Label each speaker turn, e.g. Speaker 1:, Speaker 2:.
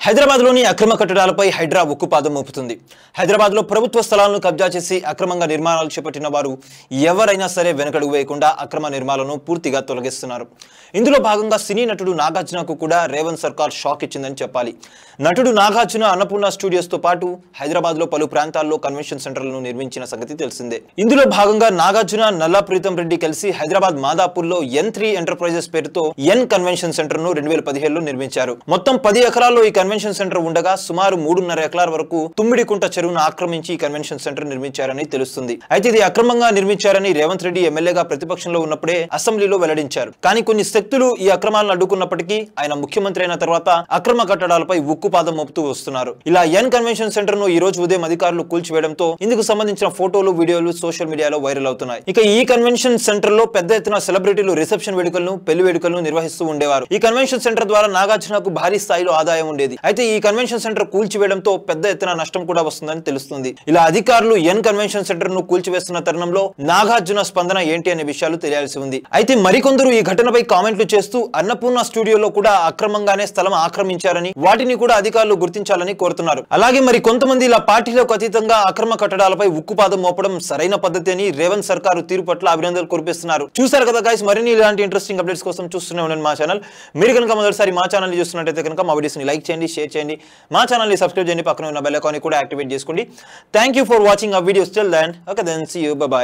Speaker 1: హైదరాబాద్లోని అక్రమ కట్టడాలపై హైడ్రా ఉక్కుపాదం మోపుతుంది. హైదరాబాద్లో ప్రభుత్వ స్థలాలను కబ్జా చేసి అక్రమంగా నిర్మాణాలు చేపట్టిన వారు ఎవరైనా సరే వెనకడుగు వేయకుండా అక్రమ నిర్మాణాలను పూర్తిగా తొలగిస్తున్నారు. ఇందులో భాగంగా సినీ నటుడు నాగార్జునకు కూడా రేవంత్ సర్కార్ షాక్ ఇచ్చిందని చెప్పాలి. నటుడు నాగార్జున అన్నపూర్ణ స్టూడియోస్తో పాటు హైదరాబాద్లో పలు ప్రాంతాల్లో కన్వెన్షన్ సెంటర్లను నిర్మించిన సంగతి తెలిసిందే. ఇందులో భాగంగా నాగార్జున, నల్లా ప్రీతం రెడ్డి కలిసి హైదరాబాద్ మాదాపూర్లో N3 ఎంటర్ప్రైజెస్ పేరుతో ఎన్ కన్వెన్షన్ సెంటర్ను 2017లో నిర్మించారు. మొత్తం 10 ఎకరాల్లో ఈ కన్వెన్షన్ సెంటర్ ఉండగా సుమారు 3.5 ఎకరాల వరకు తుమ్మిడికుంట చెరువును ఆక్రమించి ఈ కన్వెన్షన్ సెంటర్ నిర్మించారని తెలుస్తుంది. అయితే ఇది అక్రమంగా నిర్మించారని రేవంత్ రెడ్డి ఎమ్మెల్యేగా ప్రతిపక్షంలో ఉన్నప్పుడే అసెంబ్లీలో వెల్లడించారు. కానీ కొన్ని శక్తులు ఈ అక్రమాలను అడ్డుకున్నప్పటికీ ఆయన ముఖ్యమంత్రి అయిన తర్వాత అక్రమ కట్టడాలపై ఉక్కుపాదం మోపుతూ వస్తున్నారు. ఇలా ఎన్ కన్వెన్షన్ సెంటర్ ను ఈ రోజు ఉదయం అధికారులు కూల్చివేయడంతో ఇందుకు సంబంధించిన ఫోటోలు, వీడియోలు సోషల్ మీడియాలో వైరల్ అవుతున్నాయి. ఇక ఈ కన్వెన్షన్ సెంటర్ లో పెద్ద ఎత్తున సెలబ్రిటీలు రిసెప్షన్ వేడుకలను, పెళ్లి వేడుకలను నిర్వహిస్తూ ఉండేవారు. ఈ కన్వెన్షన్ సెంటర్ ద్వారా నాగార్జునకు భారీ స్థాయిలో ఆదాయం ఉండేది. అయితే ఈ కన్వెన్షన్ సెంటర్ కూల్చివేయడంతో పెద్ద ఎత్తున నష్టం కూడా వస్తుందని తెలుస్తుంది. ఇలా అధికారులు ఎన్ కన్వెన్షన్ సెంటర్ ను కూల్చివేస్తున్న తరుణంలో నాగార్జున స్పందన ఏంటి అనే విషయాలు తెలియాల్సి ఉంది. అయితే మరికొందరు ఈ ఘటనపై కామెంట్లు చేస్తూ అన్నపూర్ణ స్టూడియోలో కూడా అక్రమంగానే స్థలం ఆక్రమించారని, వాటిని కూడా అధికారులు గుర్తించాలని కోరుతున్నారు. అలాగే మరి కొంతమంది ఇలా పార్టీలకు అతీతంగా అక్రమ కట్టడాలపై ఉక్కుపాదం మోపడం సరైన పద్ధతి అని రేవంత్ సర్కారు తీరు పట్ల అభినందనలు కురిపిస్తున్నారు. చూసారు కదా గైస్, మరిన్ని ఇలాంటి ఇంట్రెస్టింగ్ అప్డేట్స్ కోసం చూస్తూనే ఉండండి మా ఛానల్. మీరు కనుక మొదటిసారి మా ఛానల్ చూస్తున్నట్టయితే కనుక మా వీడియోస్ ని లైక్ చేయండి, షేర్ చేయండి, మా ఛానల్ ని సబ్స్క్రైబ్ చేయండి, పక్కన ఉన్న బెల్ ఐకాన్ ని కూడా యాక్టివేట్ చేసుకోండి. Thank you for watching our videos. Till then, okay then, see you, bye by.